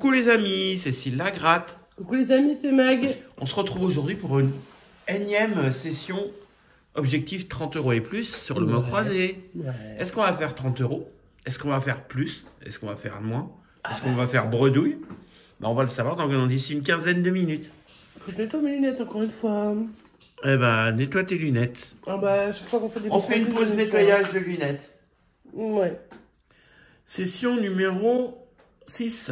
Coucou les amis, c'est Cécile Lagratte. Coucou les amis, c'est Mag. On se retrouve aujourd'hui pour une énième session objectif 30 € et plus sur le mot croisé. Ouais. Est-ce qu'on va faire 30 €? Est-ce qu'on va faire plus? Est-ce qu'on va faire moins? Est-ce qu'on va faire bredouille? On va le savoir dans d'ici une quinzaine de minutes. Faut que je nettoie mes lunettes encore une fois. Eh ben, nettoie tes lunettes. Ah bah, chaque fois qu'on fait des On fait une pause nettoyage de lunettes. Ouais. Session numéro 6.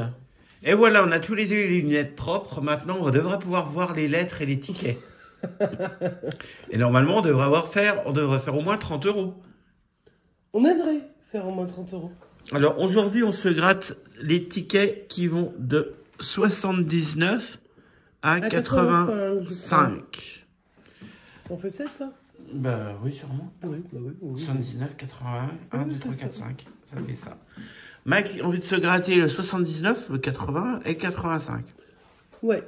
Et voilà, on a tous les deux les lunettes propres. Maintenant, on devrait pouvoir voir les lettres et les tickets. Et normalement, on devrait faire au moins 30 €. On aimerait faire au moins 30 €. Alors, aujourd'hui, on se gratte les tickets qui vont de 79 à 85. On fait 7, ça? Bah oui, sûrement. Oui, bah oui. 79, 81, 1, 2, 3, 4, 5. Ça fait ça. Mike a envie de se gratter le 79, le 80 et 85. Ouais.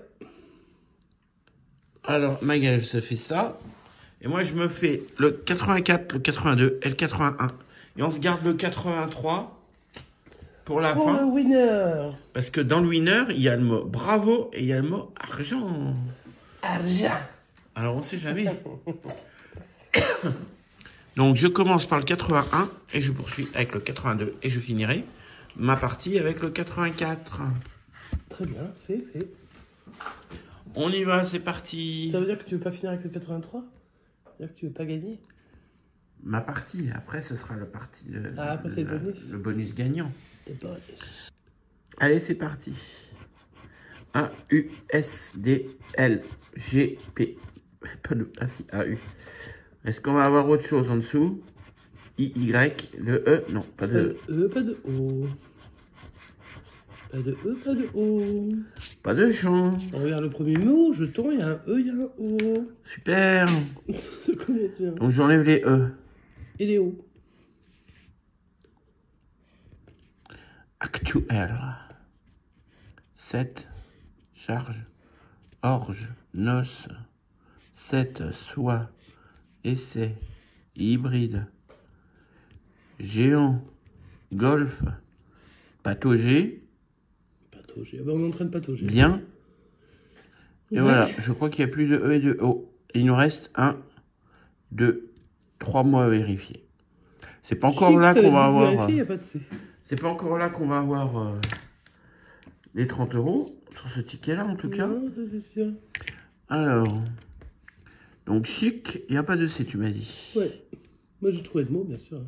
Alors, Magal se fait ça. Et moi, je me fais le 84, le 82 et le 81. Et on se garde le 83 pour la Pour fin. le winner. Parce que dans le winner, il y a le mot bravo et il y a le mot argent. Argent. Alors, on sait jamais. Donc, je commence par le 81 et je poursuis avec le 82. Et je finirai ma partie avec le 84. Très bien, fait. On y va, c'est parti. Ça veut dire que tu veux pas finir avec le 83? Ça veut dire que tu veux pas gagner? Ma partie, après ce sera la partie après c'est le bonus. Le bonus gagnant. Le bonus. Allez, c'est parti. A, U, S, D, L, G, P. Pas de... Ah si, A, U. Est-ce qu'on va avoir autre chose en dessous? I, Y, le E. Non, pas de E, pas de O. Pas de E, pas de O. Pas de champ. On regarde le premier mot, jeton, il y a un E, il y a un O. Super. Ça commence bien. Donc j'enlève les E. Et les O. Actuel. 7. Charge. Orge. Noce. 7. Soie. Essai. Hybride. Géant. Golf. Patauger. Patauger. Ah ben on est en train de patauger. Bien. Et ouais. voilà, je crois qu'il n'y a plus de E et de O. Et il nous reste 1, 2, 3 mots à vérifier. C'est pas encore là qu'on va avoir. C'est pas encore là qu'on va avoir les 30 € sur ce ticket-là en tout cas. Non, ça c'est sûr. Alors, donc chic, il n'y a pas de C, tu m'as dit. Ouais. Moi j'ai trouvé le mot, bien sûr.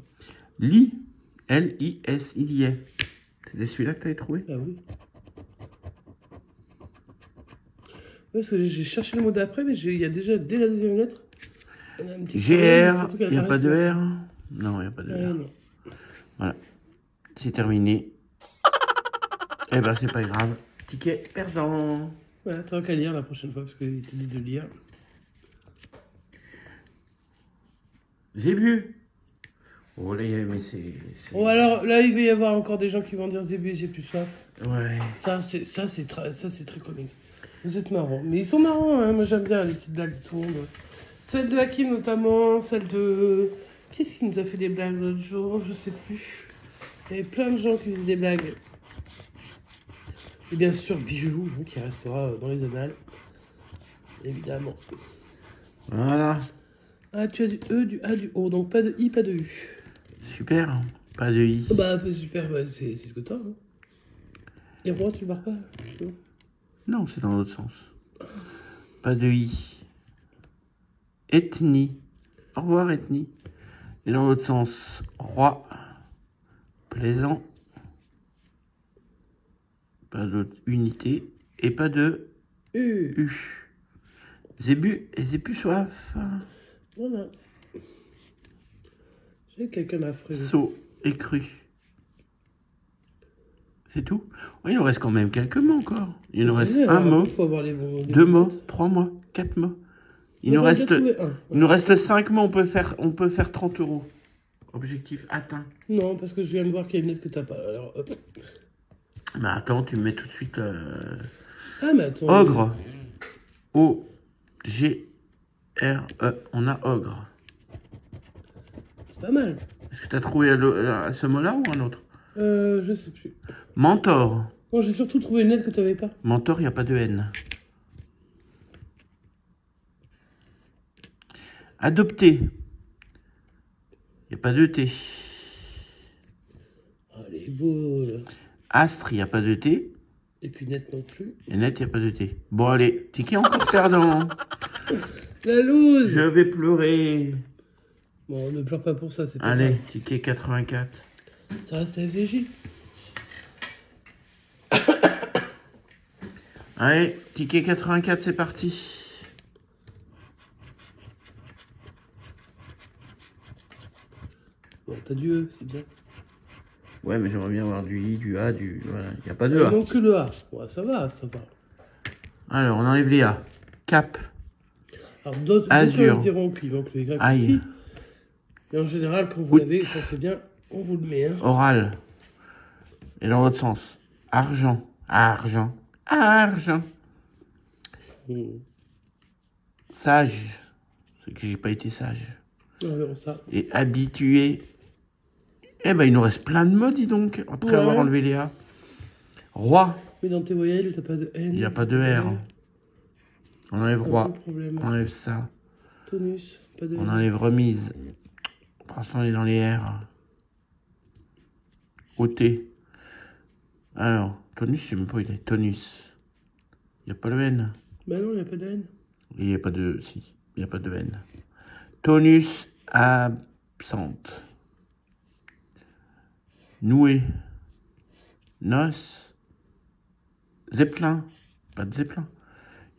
Lit, L-I-S, il y est. C'était celui-là que tu avais trouvé? Ah oui. Parce que j'ai cherché le mot d'après, mais il y a déjà dès la deuxième lettre. GR, il n'y a pas de R? Non, il n'y a pas de R. Non. Voilà, c'est terminé. Eh ben, c'est pas grave. Ticket perdant. Voilà, t'auras qu'à lire la prochaine fois, parce qu'il t'a dit de lire. J'ai vu. Oh là, mais c'est... Bon, alors là, il va y avoir encore des gens qui vont dire Zébu, j'ai plus soif. Ouais. Ça, c'est très comique. Vous êtes marrants. Mais ils sont marrants, hein. Moi, j'aime bien les petites blagues de tout le monde. Celle de Hakim, notamment. Celle de... Qui est-ce qui nous a fait des blagues l'autre jour? Je sais plus. Il y avait plein de gens qui faisaient des blagues. Et bien sûr, Bijou, qui restera dans les annales. Évidemment. Voilà. Ah, tu as du E, du A, du O. Donc pas de I, pas de U. Super. Pas de I. Bah, super. Bah, c'est ce que t'as. Hein. Et roi, tu le barres pas? Non, c'est dans l'autre sens. Pas de I. Ethnie. Au revoir, ethnie. Et dans l'autre sens, roi. Plaisant. Pas d'autre unité. Et pas de U. Zébu et Zébu soif. Voilà. J'ai quelqu'un à frire. Saut et cru. C'est tout? Oui, il nous reste quand même quelques mots encore. Il nous reste un mot, faut avoir les bons, 2 mots, 3 mots, 4 mots. Il nous reste 5 mots, on peut faire 30 €. Objectif atteint. Non, parce que je viens de voir qu'il y a une lettre que t'as pas. Alors, hop. Mais attends, tu me mets tout de suite... Ah, mais attends. Ogre. O-G-R-E. On a ogre. C'est pas mal. Est-ce que tu as trouvé ce mot-là ou un autre? Je sais plus. Mentor. Bon, j'ai surtout trouvé une lettre que tu n'avais pas. Mentor, il n'y a pas de N. Adopté. Il n'y a pas de T. Allez, vol. Astre, il n'y a pas de T. Et puis net non plus. Et net, il n'y a pas de T. Bon, allez, ticket encore perdant. La loose. Je vais pleurer. Bon, ne pleure pas pour ça, c'est pas Allez, grave. ticket 84. Ça reste FDJ. Allez, ticket 84, c'est parti. Bon, t'as du E, c'est bien. Ouais, mais j'aimerais bien avoir du I, du A, du... Voilà, il n'y a pas de A. Donc que le A. Ouais, ça va, ça va. Alors, on enlève les A. Cap. Alors, d'autres diront qu'il manque le Y Aïe. ici. Et en général, quand vous l'avez, pensez bien, on vous le met. Hein. Oral. Et dans l'autre sens. Argent. Argent. Argent. Sage. C'est que j'ai pas été sage. On verra ça. Et habitué. Eh ben, il nous reste plein de mots, dis donc, après avoir enlevé les A. Roi. Mais dans tes voyelles, t'as pas de N. Il n'y a pas de R. On enlève roi. On enlève ça. Tonus. Pas de On enlève remise. Pour l'instant, on est dans les R. OT. Alors, tonus, je sais même pas où il est. Tonus. Il n'y a pas le N. Bah non, il n'y a pas de N. Et il n'y a pas de... Si, il n'y a pas de N. Tonus absente. Noué. Noce. Zeppelin. Pas de Zeppelin.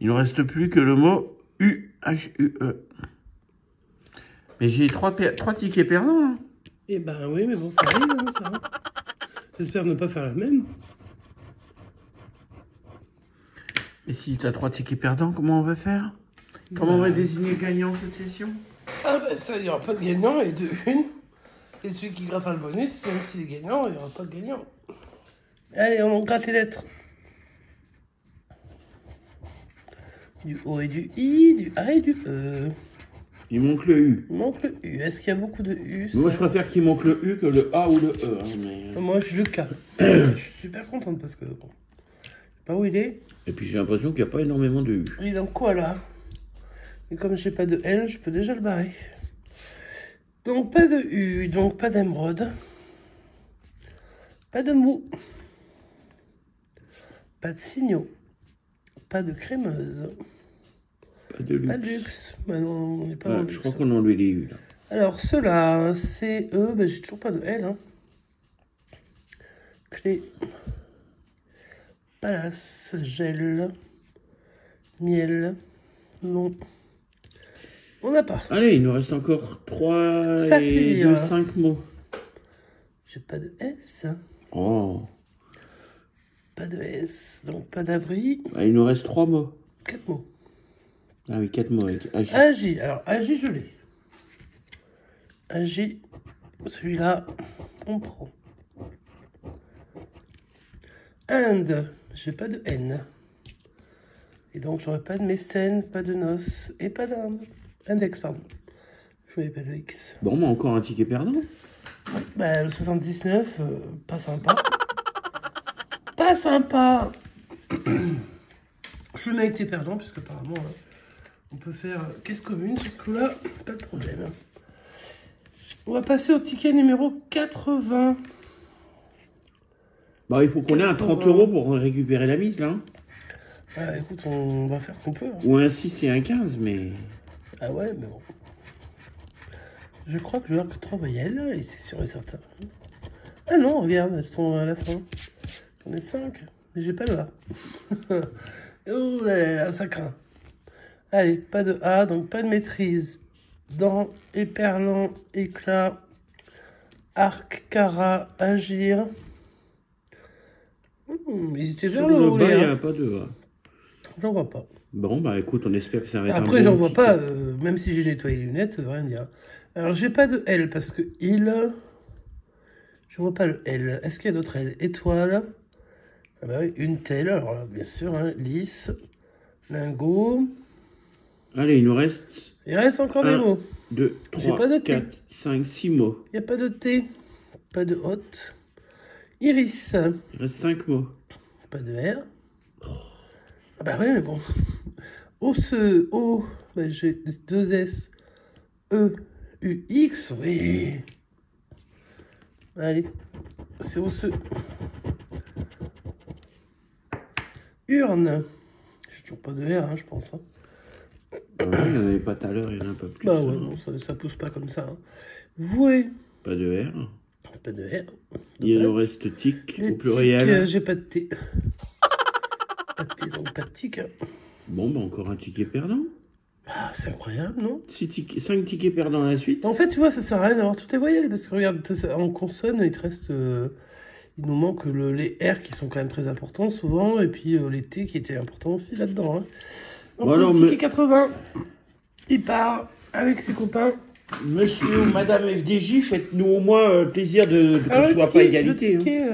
Il ne reste plus que le mot U-H-U-E. Mais j'ai trois tickets perdants. Hein. Eh ben oui, mais bon, ça arrive, hein, ça. J'espère ne pas faire la même. Et si tu as 3 tickets perdants, comment on va faire? Comment on va désigner le gagnant cette session? Ah ben ça, il n'y aura pas de gagnant et de une. Et celui qui grattera le bonus, même s'il est gagnant, il n'y aura pas de gagnant. Allez, on gratte les lettres. Du O et du I, du A et du E. Il manque le U. Il manque le U. Est-ce qu'il y a beaucoup de U? Moi, je préfère qu'il manque le U que le A ou le E. Hein, mais... Moi, je le K. Je suis super contente parce que... Bon, je sais pas où il est. Et puis, j'ai l'impression qu'il n'y a pas énormément de U. Il est dans quoi, là? Et comme j'ai pas de L, je peux déjà le barrer. Donc, pas de U. Donc, pas d'émeraude. Pas de mou. Pas de signaux. Pas de crémeuse. Pas de luxe. Pas de luxe. Bah non, on n'est pas dans le luxe. Je crois qu'on a enlevé les U, là. Alors, ceux-là, c'est eux. Bah, j'ai toujours pas de L. Hein. Clé. Palace. Gel. Miel. Non. On n'a pas. Allez, il nous reste encore 3 Saphir. et 2, 5 mots. J'ai pas de S. Oh. Pas de S. Donc, pas d'abri. Ah, il nous reste 3 mots. 4 mots. Ah oui, 4 mots avec Agi. Agi. Alors, Agi, je l'ai. Agi. Celui-là, on prend. Inde. J'ai pas de N. Et donc, j'aurais pas de mécène, pas de noces et pas d'Inde. Index, pardon. Je voyais pas le X. Bon, mais encore un ticket perdant. Bah, le 79, pas sympa. Pas sympa. Je le mets avec tes perdants, puisque apparemment, on peut faire caisse commune sur ce coup-là. Pas de problème. On va passer au ticket numéro 80. Bah, il faut qu'on ait un 30 € pour récupérer la mise, là. Ah, écoute, on va faire ce qu'on peut. Hein. Ou un 6 et un 15, mais... Ah ouais, mais bon. Je crois que je vais avoir que 3 voyelles, et c'est sûr et certain. Ah non, regarde, elles sont à la fin. J'en ai 5, mais j'ai pas le A. Oh là, ça craint. Allez, pas de A, donc pas de maîtrise. Dents, éperlant, éclat, arc, cara, agir. Ils étaient vers le haut, il n'y a pas de A. J'en vois pas. Bon, bah écoute, on espère que ça va être après, j'en vois pas, même si j'ai nettoyé les lunettes, ça veut rien dire. Alors, j'ai pas de L parce que il. Je vois pas le L. Est-ce qu'il y a d'autres L? Étoile. Ah bah oui, une telle. Alors là, bien sûr, hein, lisse. Lingot. Allez, il nous reste. Il reste encore des mots. 2, 3, 4, 5, 6 mots. Il n'y a pas de T. Pas de haute. Iris. Il reste 5 mots. Pas de R. Ah bah oui, mais bon. O, bah j'ai 2 S, E, U, X, oui. Allez, c'est O, Urne. J'ai toujours pas de R, hein, je pense. Hein. Ah ouais, il n'y en avait pas tout à l'heure, il y en a pas plus. Bah ouais, non, ça pousse pas comme ça. Hein. Voué. Pas de R. Pas de R. Il en reste tic Les au pluriel. J'ai pas de T. Pas de T, donc pas de tic. Hein. Bon, bah encore un ticket perdant. Ah, c'est incroyable, non? 5 tickets perdants à la suite. En fait, tu vois, ça sert à rien d'avoir toutes les voyelles, parce que regarde, en consonne, il te reste... il nous manque les R qui sont quand même très importants, souvent, et puis les T qui étaient importants aussi là-dedans. Hein. Donc, le ticket 80, il part avec ses copains. Monsieur ou Madame FDJ, faites-nous au moins plaisir de que ce soit pas égalité. Le ticket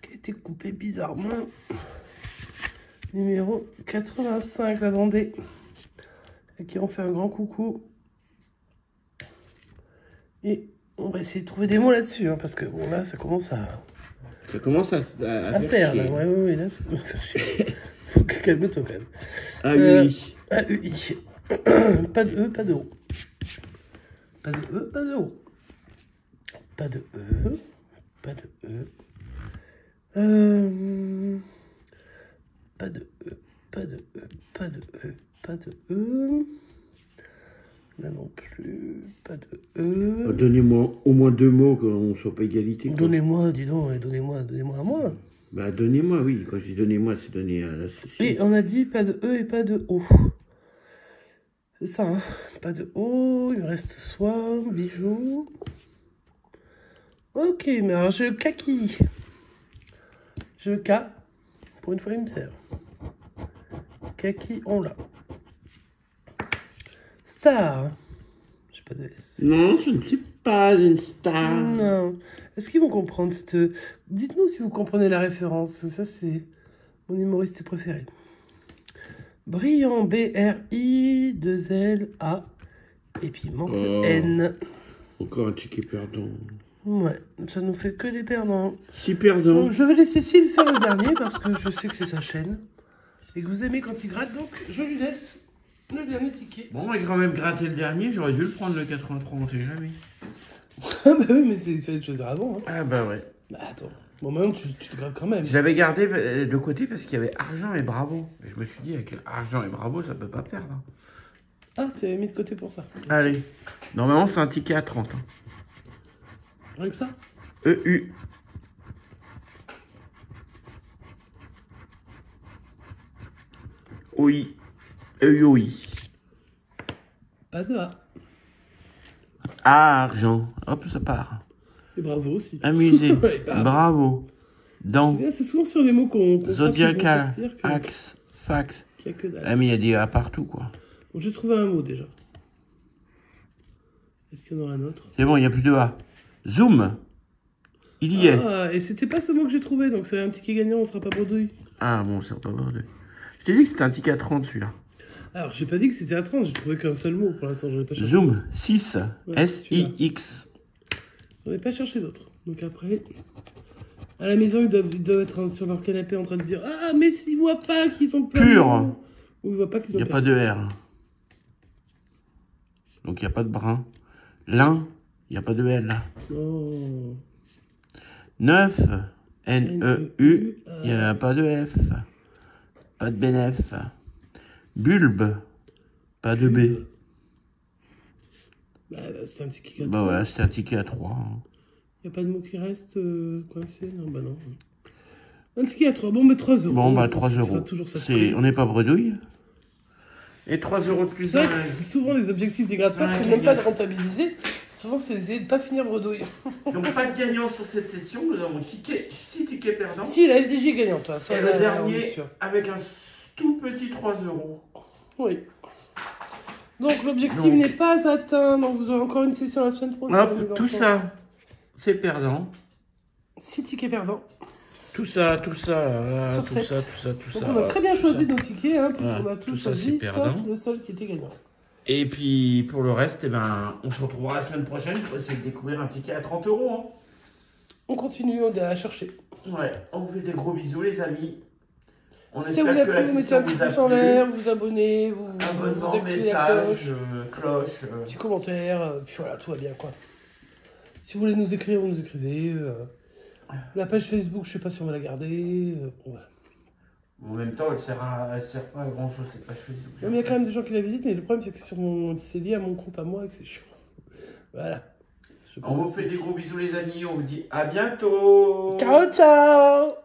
qui a été coupé bizarrement. Numéro 85, la Vendée. À qui on fait un grand coucou. Et on va essayer de trouver des mots là-dessus, hein, parce que bon, là, ça commence à... Ça commence à faire, là. Ouais, là, ça commence à faire chier. Faut que calme-toi quand même. AUI. AUI. Pas de E, pas de O. Pas de E, pas de O. Pas de E. Pas de E. Pas de E. Pas de E. Pas de E. Pas de E. Là non plus. Pas de E. Donnez-moi au moins 2 mots qu'on ne soit pas égalité. Donnez-moi, dis donc, donnez-moi à moi. Bah donnez-moi, oui. Quand je dis donnez-moi, c'est donner à la société. Et on a dit pas de E et pas de O. C'est ça, hein. Pas de O, il me reste soie, bijoux. Ok, mais alors je kaki. Je K. Pour une fois, il me sert. Kaki, on l'a. Star. J'ai pas de S. Non, je ne suis pas une star. Non. Est-ce qu'ils vont comprendre cette... Dites-nous si vous comprenez la référence. Ça, c'est mon humoriste préféré. Brillant, B-R-I, 2-L-A. Et puis, il manque le N. Encore un ticket perdant. Ouais, ça nous fait que des perdants. 6 perdants. Donc, je vais laisser Cécile faire le dernier parce que je sais que c'est sa chaîne. Et que vous aimez quand il gratte. Donc, je lui laisse le dernier ticket. Bon, on va quand même gratter le dernier. J'aurais dû le prendre le 83, on sait jamais. Ah bah oui, mais c'est fait de choisir avant. Hein. Ah bah ouais. Bah attends. Bon, maintenant, tu te grattes quand même. Je l'avais gardé de côté parce qu'il y avait argent et bravo. Et je me suis dit, avec argent et bravo, ça peut pas perdre. Hein. Ah, tu l'avais mis de côté pour ça. Allez. Normalement, c'est un ticket à 30. Hein. Rien que ça EU. Oui. EUI. Pas de A. Argent. Hop, ça part. Et bravo aussi. Amusé. Ouais, bravo. Dans. C'est souvent sur les mots qu'on Zodiacal. Axe. Fax. Qu'il y a que dalle. Ah, mais il y a des A partout, quoi. Bon, j'ai trouvé un mot déjà. Est-ce qu'il y en aura un autre? C'est bon, il n'y a plus de A. Zoom. Il y est. Ah, et c'était pas ce mot que j'ai trouvé, donc c'est un ticket gagnant, on sera pas bredouille. Ah bon, c'est pas bordé. Je t'ai dit que c'était un ticket à 30 celui-là. Alors, j'ai pas dit que c'était à 30, j'ai trouvé qu'un seul mot pour l'instant, j'en ai pas cherché. Zoom 6. Ouais, S-I-X. J'en ai pas cherché d'autres. Donc après, à la maison, ils doivent être sur leur canapé en train de dire ah, mais s'ils voient pas qu'ils sont plein. Pur. Ou ils voient pas qu'ils ont Il n'y a pas de R. Donc il n'y a pas de brin. Lin, il n'y a pas de L. Oh. 9. N-E-U, il n'y a pas de F. Pas de bénéf. Bulbe, pas de B. Bah, c'est un ticket à 3. Bah voilà, c'était un ticket à 3. Hein. Il n'y a pas de mot qui reste coincé? Non, bah non. Un ticket à 3, bon, mais 3 euros. Bon, bah 3 euros. On n'est pas bredouille. Et 3 euros de plus. C'est vrai que souvent, les objectifs des gratteurs, c'est même pas de rentabiliser. Souvent, c'est d'essayer de ne pas finir bredouille. Donc, pas de gagnant sur cette session. Nous avons 6 tickets perdants. Si, la FDJ est gagnante, toi. Ça, et le dernier, avec un tout petit 3 euros. Oui. Donc, l'objectif n'est pas atteint. Donc, vous aurez encore une session la semaine prochaine. Hop, tout ça, c'est perdant. 6 tickets perdants. Tout ça. Donc, on a très bien choisi nos tickets, hein, puisqu'on a tous choisi, sauf le seul qui était gagnant. Et puis, pour le reste, eh ben, on se retrouvera la semaine prochaine pour essayer de découvrir un ticket à 30 euros. Hein. On continue à chercher. Ouais, on vous fait des gros bisous, les amis. On si vous avez plu, vous mettez un petit pouce en l'air, vous abonnez, vous activez la cloche. Petit commentaire, puis voilà, tout va bien, quoi. Si vous voulez nous écrire, vous nous écrivez. La page Facebook, je sais pas si on va la garder. Voilà. En même temps, elle sert pas à grand chose, cette page Facebook. Mais il y a quand même des gens qui la visitent, mais le problème, c'est que c'est lié à mon compte à moi et que c'est chiant. Voilà. On vous fait des gros bisous, les amis. On vous dit à bientôt. Ciao, ciao.